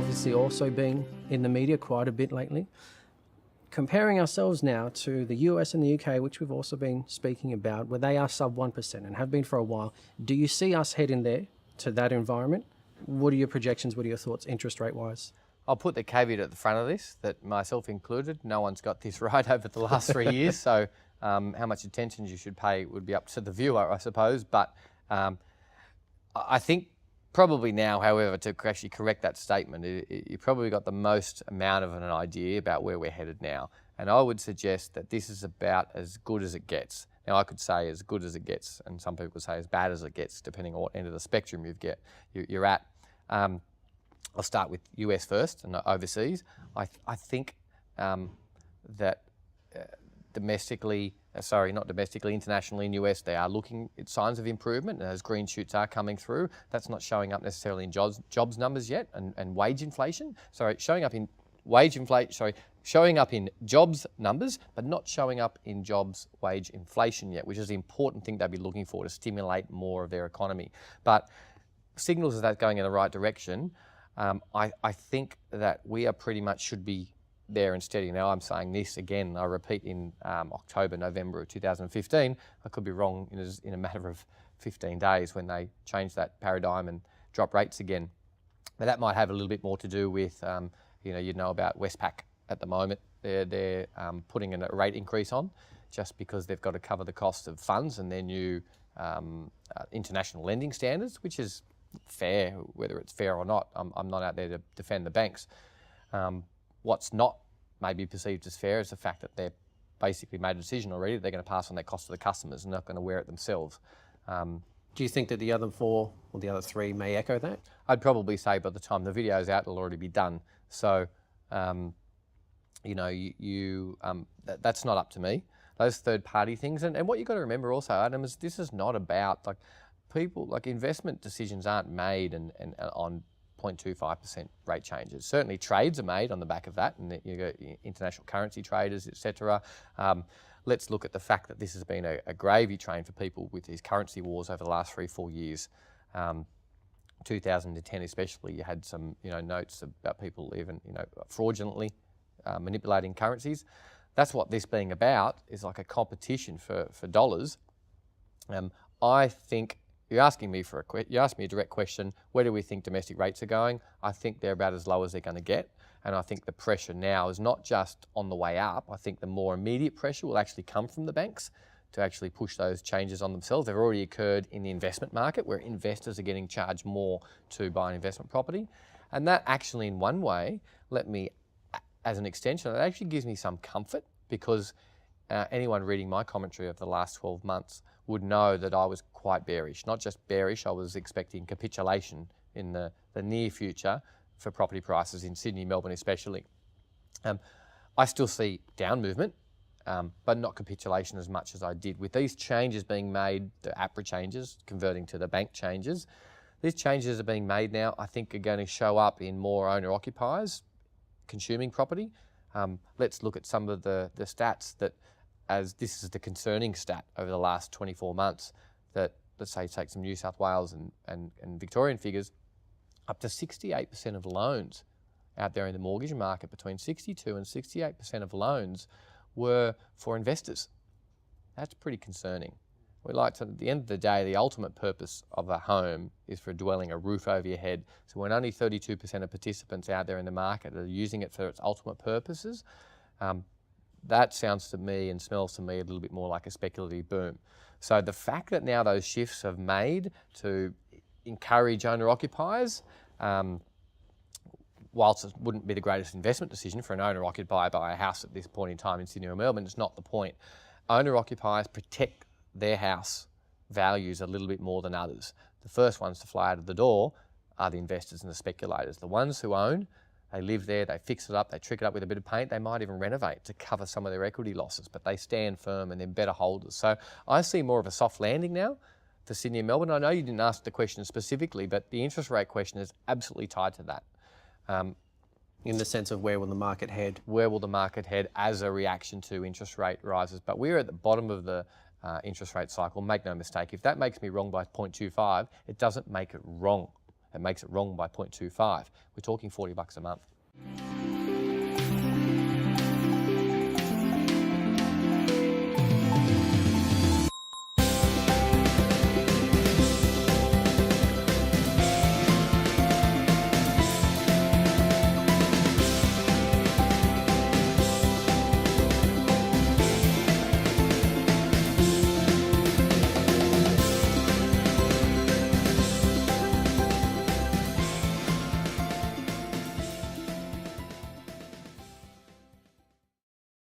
obviously also been in the media quite a bit lately. Comparing ourselves now to the US and the UK, which we've also been speaking about, where they are sub 1% and have been for a while, do you see us heading there to that environment? What are your projections? What are your thoughts interest rate wise? I'll put the caveat at the front of this, that myself included, no one's got this right over the last 3 years, so how much attention you should pay would be up to the viewer, I suppose. But I think probably now, however, to actually correct that statement, you probably got the most amount of an idea about where we're headed now. And I would suggest that this is about as good as it gets. Now, I could say as good as it gets, and some people say as bad as it gets, depending on what end of the spectrum you're at. I'll start with US first and overseas. I think that internationally in US, they are looking at signs of improvement, and those green shoots are coming through. That's not showing up necessarily in jobs numbers yet, and wage inflation. Showing up in jobs numbers, but not showing up in jobs wage inflation yet, which is the important thing they'll be looking for to stimulate more of their economy. But signals of that going in the right direction. I think that we are pretty much should be there and steady. Now, I'm saying this again, I repeat, in October, November of 2015. I could be wrong in a matter of 15 days when they change that paradigm and drop rates again. But that might have a little bit more to do with, you'd know about Westpac at the moment. They're putting a rate increase on just because they've got to cover the cost of funds and their new international lending standards, which is fair, whether it's fair or not. I'm not out there to defend the banks. What's not maybe perceived as fair is the fact that they've basically made a decision already that they're going to pass on their cost to the customers and not going to wear it themselves. Do you think that the other four or the other three may echo that? I'd probably say by the time the video's out, it'll already be done. So, that's not up to me. Those third-party things, and what you've got to remember also, Adam, is this is not about investment decisions aren't made on 0.25% rate changes. Certainly trades are made on the back of that, and you got international currency traders, etc. Let's look at the fact that this has been a gravy train for people with these currency wars over the last 3-4 years. 2010 especially, you had some notes about people even fraudulently manipulating currencies. That's what this being about, is like a competition for dollars. I think you're asking me a direct question. Where do we think domestic rates are going? I think they're about as low as they're going to get, and I think the pressure now is not just on the way up. I think the more immediate pressure will actually come from the banks to actually push those changes on themselves. They've already occurred in the investment market, where investors are getting charged more to buy an investment property, and that actually, in one way, as an extension, it actually gives me some comfort, because anyone reading my commentary of the last 12 months would know that I was quite bearish. Not just bearish, I was expecting capitulation in the near future for property prices in Sydney, Melbourne especially. I still see down movement, but not capitulation as much as I did. With these changes being made, the APRA changes, converting to the bank changes, these changes are being made now, I think are going to show up in more owner-occupiers consuming property. Let's look at some of the stats that, as this is the concerning stat over the last 24 months, that, let's say, take some New South Wales and Victorian figures, up to 68% of loans out there in the mortgage market, between 62 and 68% of loans were for investors. That's pretty concerning. At the end of the day, the ultimate purpose of a home is for a dwelling, a roof over your head. So when only 32% of participants out there in the market are using it for its ultimate purposes, that sounds to me and smells to me a little bit more like a speculative boom. So the fact that now those shifts have made to encourage owner-occupiers, whilst it wouldn't be the greatest investment decision for an owner-occupier to buy a house at this point in time in Sydney or Melbourne, it's not the point. Owner-occupiers protect their house values a little bit more than others. The first ones to fly out of the door are the investors and the speculators. The ones who own, they live there, they fix it up, they trick it up with a bit of paint, they might even renovate to cover some of their equity losses, but they stand firm and they're better holders. So I see more of a soft landing now for Sydney and Melbourne. I know you didn't ask the question specifically, but the interest rate question is absolutely tied to that. In the sense of where will the market head? Where will the market head as a reaction to interest rate rises? But we're at the bottom of the interest rate cycle, make no mistake. If that makes me wrong by 0.25, it doesn't make it wrong. and makes it wrong by 0.25. We're talking $40 a month.